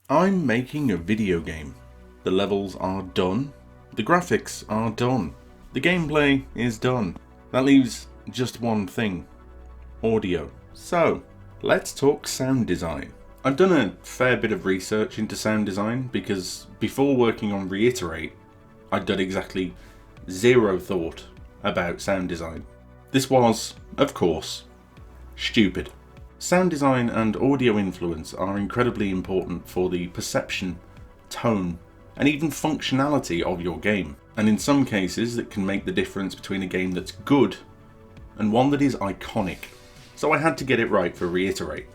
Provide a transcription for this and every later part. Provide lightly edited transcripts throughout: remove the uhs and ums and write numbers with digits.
I'm making a video game. The levels are done. The graphics are done. The gameplay is done. That leaves just one thing. Audio. So, let's talk sound design. I've done a fair bit of research into sound design because before working on Reiterate, I'd done exactly zero thought about sound design. This was, of course, stupid. Sound design and audio influence are incredibly important for the perception, tone, and even functionality of your game. And in some cases, it can make the difference between a game that's good and one that is iconic. So I had to get it right for Reiterate.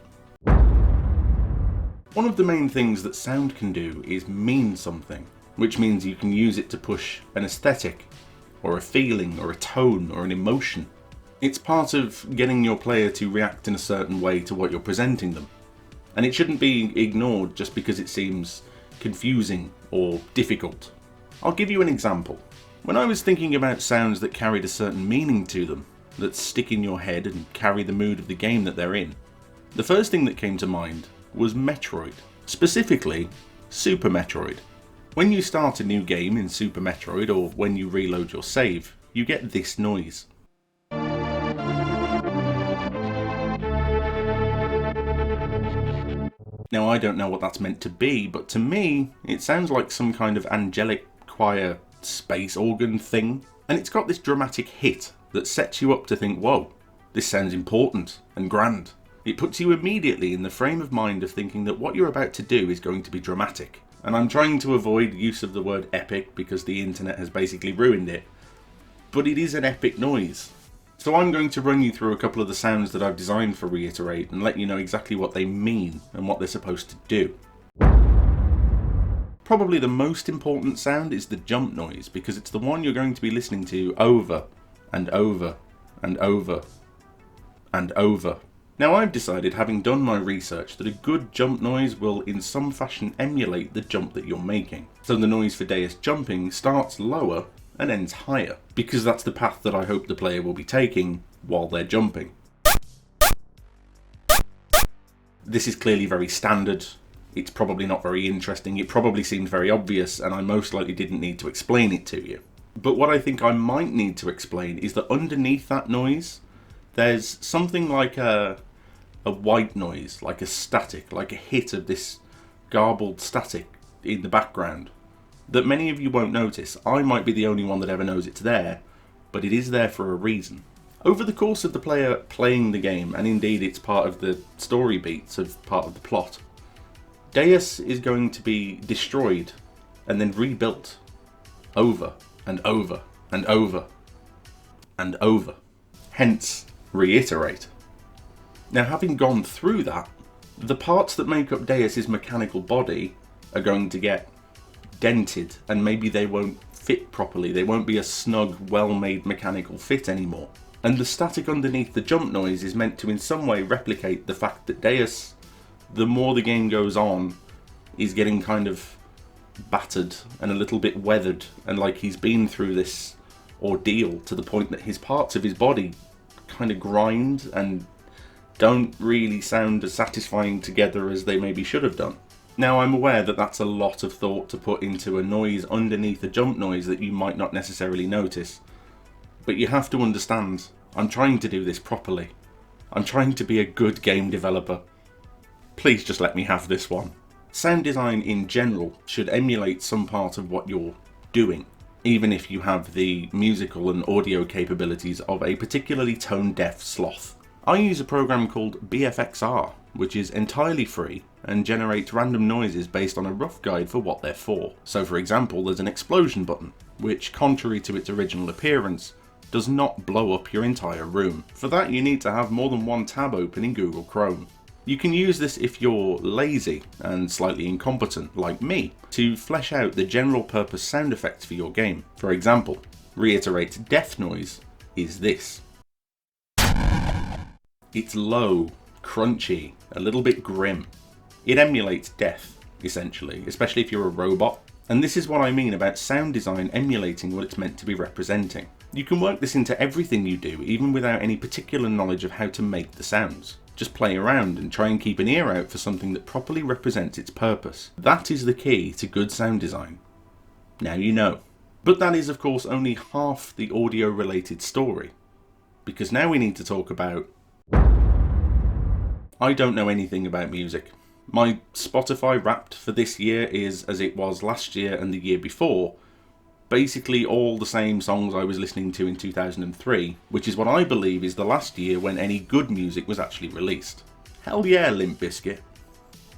One of the main things that sound can do is mean something, which means you can use it to push an aesthetic, or a feeling, or a tone, or an emotion. It's part of getting your player to react in a certain way to what you're presenting them. And it shouldn't be ignored just because it seems confusing or difficult. I'll give you an example. When I was thinking about sounds that carried a certain meaning to them, that stick in your head and carry the mood of the game that they're in, the first thing that came to mind was Metroid. Specifically, Super Metroid. When you start a new game in Super Metroid, or when you reload your save, you get this noise. Now, I don't know what that's meant to be, but to me, it sounds like some kind of angelic choir space organ thing. And it's got this dramatic hit that sets you up to think, whoa, this sounds important and grand. It puts you immediately in the frame of mind of thinking that what you're about to do is going to be dramatic. And I'm trying to avoid use of the word epic because the internet has basically ruined it. But it is an epic noise. So I'm going to run you through a couple of the sounds that I've designed for Reiterate and let you know exactly what they mean and what they're supposed to do. Probably the most important sound is the jump noise because it's the one you're going to be listening to over and over and over and over. Now I've decided, having done my research, that a good jump noise will in some fashion emulate the jump that you're making. So the noise for Deus jumping starts lower and ends higher, because that's the path that I hope the player will be taking while they're jumping. This is clearly very standard, it's probably not very interesting, it probably seemed very obvious, and I most likely didn't need to explain it to you. But what I think I might need to explain is that underneath that noise, there's something like a white noise, like a static, like a hit of this garbled static in the background that many of you won't notice. I might be the only one that ever knows it's there, but it is there for a reason. Over the course of the player playing the game, and indeed it's part of the story beats of part of the plot, Deus is going to be destroyed and then rebuilt over and over and over and over. Hence, Reiterate. Now, having gone through that, the parts that make up Deus's mechanical body are going to get dented, and maybe they won't fit properly. They won't be a snug, well-made mechanical fit anymore. And the static underneath the jump noise is meant to in some way replicate the fact that Deus, the more the game goes on, is getting kind of battered and a little bit weathered, and like he's been through this ordeal to the point that his parts of his body kind of grind and don't really sound as satisfying together as they maybe should have done. Now, I'm aware that that's a lot of thought to put into a noise underneath a jump noise that you might not necessarily notice. But you have to understand, I'm trying to do this properly. I'm trying to be a good game developer. Please just let me have this one. Sound design in general should emulate some part of what you're doing, even if you have the musical and audio capabilities of a particularly tone-deaf sloth. I use a program called BFXR, which is entirely free and generates random noises based on a rough guide for what they're for. So for example, there's an explosion button, which, contrary to its original appearance, does not blow up your entire room. For that, you need to have more than one tab open in Google Chrome. You can use this if you're lazy and slightly incompetent, like me, to flesh out the general purpose sound effects for your game. For example, Reiterate's death noise is this. It's low, crunchy, a little bit grim. It emulates death, essentially, especially if you're a robot. And this is what I mean about sound design emulating what it's meant to be representing. You can work this into everything you do, even without any particular knowledge of how to make the sounds. Just play around and try and keep an ear out for something that properly represents its purpose. That is the key to good sound design. Now you know. But that is of course only half the audio related story. Because now we need to talk about... I don't know anything about music. My Spotify Wrapped for this year is, as it was last year and the year before, basically all the same songs I was listening to in 2003, which is what I believe is the last year when any good music was actually released. Hell yeah, Limp Bizkit.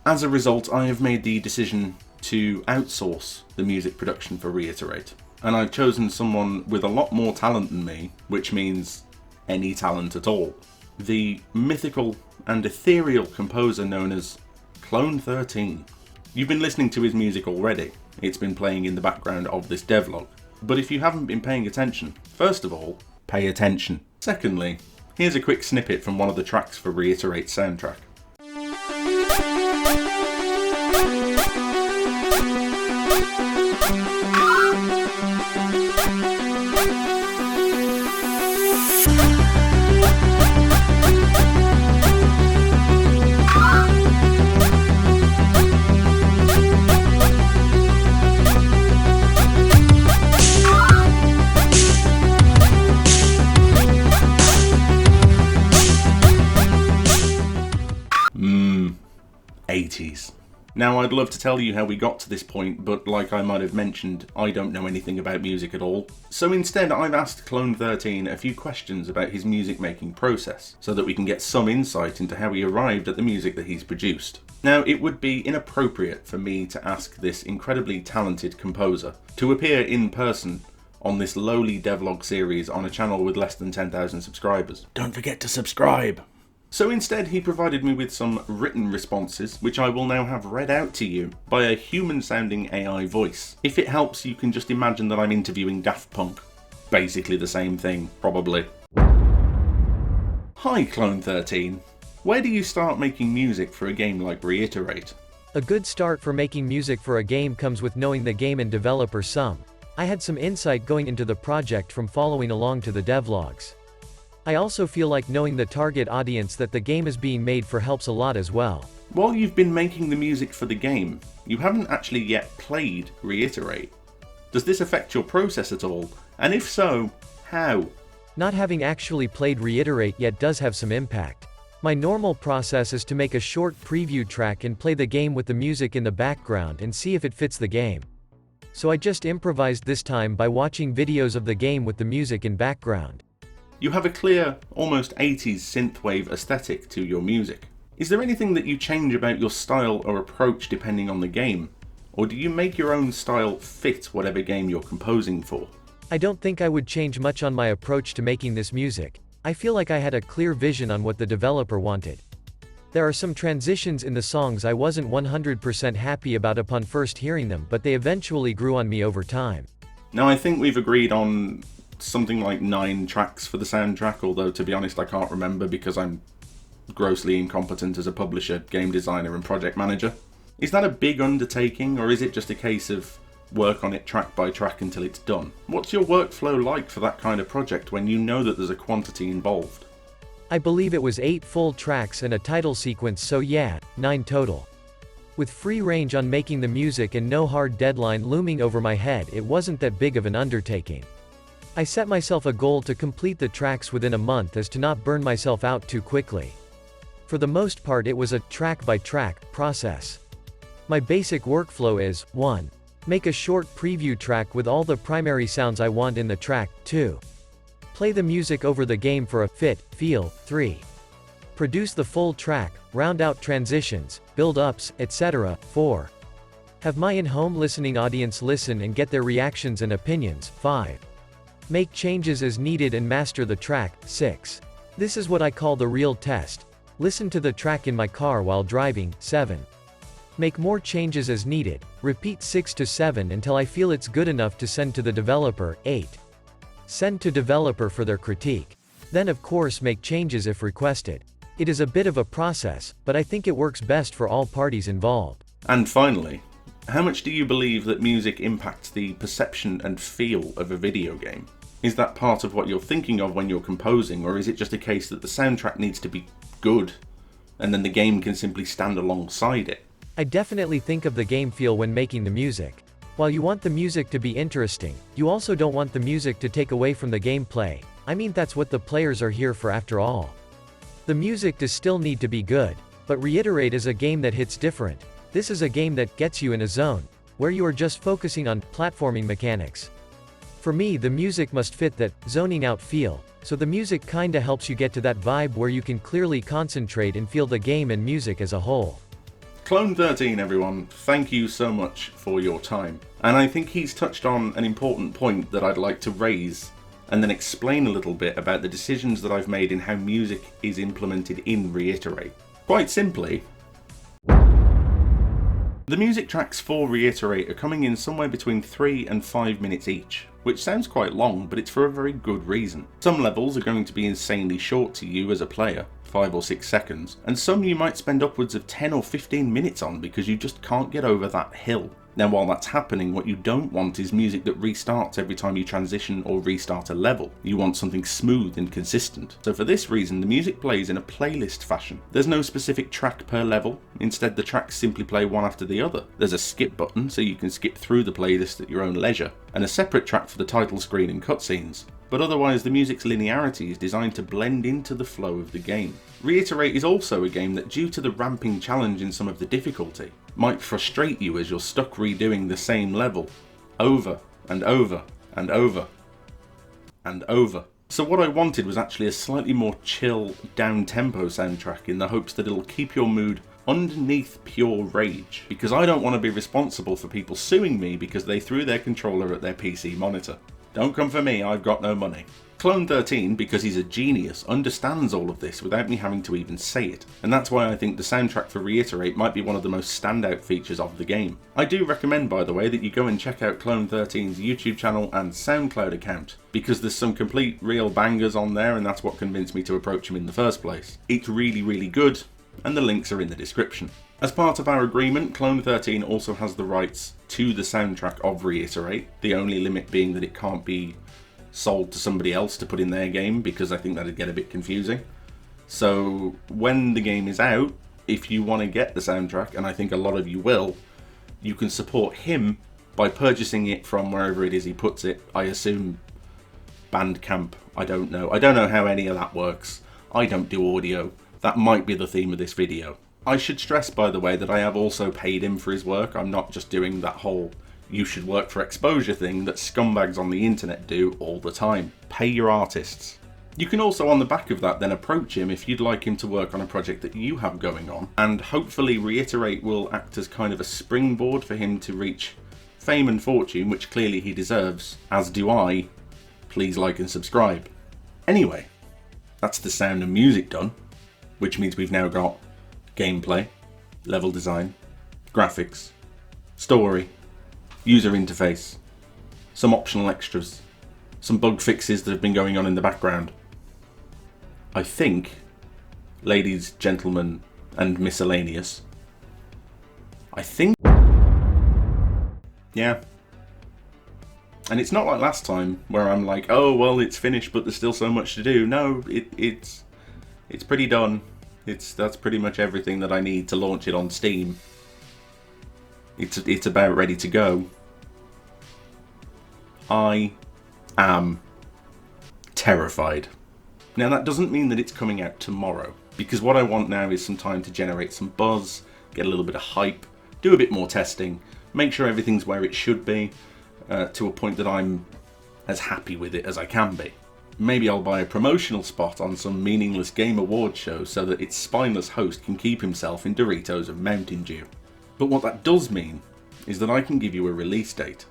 As a result, I have made the decision to outsource the music production for Reiterate, and I've chosen someone with a lot more talent than me, which means any talent at all. The mythical and ethereal composer known as CLONETHIRTEEN. You've been listening to his music already. It's been playing in the background of this devlog. But if you haven't been paying attention, first of all, pay attention. Secondly, here's a quick snippet from one of the tracks for Reiterate's soundtrack. Now I'd love to tell you how we got to this point, but like I might have mentioned, I don't know anything about music at all. So instead I've asked CLONETHIRTEEN a few questions about his music making process, so that we can get some insight into how he arrived at the music that he's produced. Now it would be inappropriate for me to ask this incredibly talented composer to appear in person on this lowly devlog series on a channel with less than 10,000 subscribers. Don't forget to subscribe! So instead he provided me with some written responses, which I will now have read out to you by a human-sounding AI voice. If it helps, you can just imagine that I'm interviewing Daft Punk. Basically the same thing, probably. Hi CLONETHIRTEEN. Where do you start making music for a game like Reiterate? A good start for making music for a game comes with knowing the game and developer some. I had some insight going into the project from following along to the devlogs. I also feel like knowing the target audience that the game is being made for helps a lot as well. While you've been making the music for the game, you haven't actually yet played Reiterate. Does this affect your process at all? And if so, how? Not having actually played Reiterate yet does have some impact. My normal process is to make a short preview track and play the game with the music in the background and see if it fits the game. So I just improvised this time by watching videos of the game with the music in background. You have a clear, almost 80s synthwave aesthetic to your music. Is there anything that you change about your style or approach depending on the game? Or do you make your own style fit whatever game you're composing for? I don't think I would change much on my approach to making this music. I feel like I had a clear vision on what the developer wanted. There are some transitions in the songs I wasn't 100% happy about upon first hearing them, but they eventually grew on me over time. Now I think we've agreed on something like 9 tracks for the soundtrack, although to be honest I can't remember because I'm grossly incompetent as a publisher, game designer and project manager. Is that a big undertaking, or is it just a case of work on it track by track until it's done? What's your workflow like for that kind of project when you know that there's a quantity involved? I believe it was 8 full tracks and a title sequence, so yeah, 9 total. With free range on making the music and no hard deadline looming over my head, it wasn't that big of an undertaking. I set myself a goal to complete the tracks within a month as to not burn myself out too quickly. For the most part it was a track-by-track process. My basic workflow is, 1. Make a short preview track with all the primary sounds I want in the track. 2. Play the music over the game for a fit, feel. 3. Produce the full track, round out transitions, build-ups, etc. 4. Have my in-home listening audience listen and get their reactions and opinions. 5. Make changes as needed and master the track. 6. This is what I call the real test. Listen to the track in my car while driving. 7. Make more changes as needed. Repeat 6 to 7 until I feel it's good enough to send to the developer. 8. Send to developer for their critique. Then of course make changes if requested. It is a bit of a process, but I think it works best for all parties involved. And finally, how much do you believe that music impacts the perception and feel of a video game? Is that part of what you're thinking of when you're composing, or is it just a case that the soundtrack needs to be good and then the game can simply stand alongside it. I definitely think of the game feel when making the music. While you want the music to be interesting, you also don't want the music to take away from the gameplay. I mean, that's what the players are here for after all. The music does still need to be good, but Reiterate is a game that hits different. This is a game that gets you in a zone, where you are just focusing on platforming mechanics. For me, the music must fit that zoning out feel, so the music kinda helps you get to that vibe where you can clearly concentrate and feel the game and music as a whole. CLONETHIRTEEN, everyone, thank you so much for your time. And I think he's touched on an important point that I'd like to raise and then explain a little bit about the decisions that I've made in how music is implemented in Reiterate. Quite simply, the music tracks for Reiterate are coming in somewhere between 3 and 5 minutes each, which sounds quite long, but it's for a very good reason. Some levels are going to be insanely short to you as a player, 5 or 6 seconds, and some you might spend upwards of 10 or 15 minutes on because you just can't get over that hill. Now, while that's happening, what you don't want is music that restarts every time you transition or restart a level. You want something smooth and consistent. So for this reason, the music plays in a playlist fashion. There's no specific track per level, instead the tracks simply play one after the other. There's a skip button so you can skip through the playlist at your own leisure, and a separate track for the title screen and cutscenes. But otherwise the music's linearity is designed to blend into the flow of the game. Reiterate is also a game that, due to the ramping challenge in some of the difficulty, might frustrate you as you're stuck redoing the same level over and over and over and over. So what I wanted was actually a slightly more chill, down-tempo soundtrack in the hopes that it'll keep your mood underneath pure rage, because I don't want to be responsible for people suing me because they threw their controller at their PC monitor. Don't come for me, I've got no money. CLONETHIRTEEN, because he's a genius, understands all of this without me having to even say it, and that's why I think the soundtrack for Reiterate might be one of the most standout features of the game. I do recommend, by the way, that you go and check out CLONETHIRTEEN's YouTube channel and SoundCloud account, because there's some complete real bangers on there, and that's what convinced me to approach him in the first place. It's really, really good, and the links are in the description. As part of our agreement, CLONETHIRTEEN also has the rights to the soundtrack of Reiterate, the only limit being that it can't be sold to somebody else to put in their game, because I think that'd get a bit confusing. So when the game is out, if you want to get the soundtrack, and I think a lot of you will, you can support him by purchasing it from wherever it is he puts it. I assume Bandcamp, I don't know. I don't know how any of that works. I don't do audio. That might be the theme of this video. I should stress, by the way, that I have also paid him for his work. I'm not just doing that whole you should work for exposure thing that scumbags on the internet do all the time. Pay your artists. You can also, on the back of that, then approach him if you'd like him to work on a project that you have going on, and hopefully Reiterate will act as kind of a springboard for him to reach fame and fortune, which clearly he deserves, as do I. Please like and subscribe. Anyway, that's the sound and music done, which means we've now got gameplay, level design, graphics, story, user interface, some optional extras, some bug fixes that have been going on in the background. I think, ladies, gentlemen, and miscellaneous, I think, yeah. And it's not like last time where I'm like, oh well, it's finished but there's still so much to do. No, it's pretty done. That's pretty much everything that I need to launch it on Steam. It's about ready to go. I am terrified. Now that doesn't mean that it's coming out tomorrow, because what I want now is some time to generate some buzz, get a little bit of hype, do a bit more testing, make sure everything's where it should be, to a point that I'm as happy with it as I can be. Maybe I'll buy a promotional spot on some meaningless game award show so that its spineless host can keep himself in Doritos and Mountain Dew. But what that does mean is that I can give you a release date.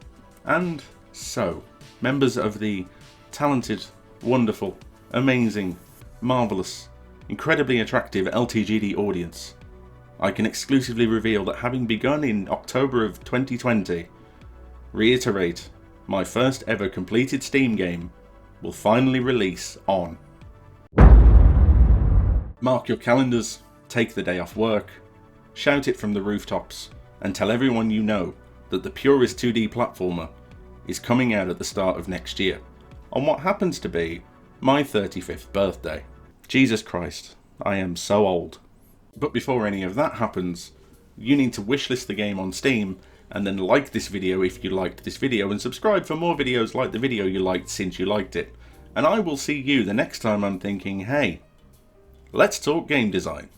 And so, members of the talented, wonderful, amazing, marvellous, incredibly attractive LTGD audience, I can exclusively reveal that, having begun in October of 2020, Reiterate, my first ever completed Steam game, will finally release on. Mark your calendars, take the day off work, shout it from the rooftops, and tell everyone you know that the purest 2D platformer is coming out at the start of next year, on what happens to be my 35th birthday. Jesus Christ, I am so old. But before any of that happens, you need to wishlist the game on Steam, and then like this video if you liked this video, and subscribe for more videos like the video you liked since you liked it. And I will see you the next time I'm thinking, hey, let's talk game design.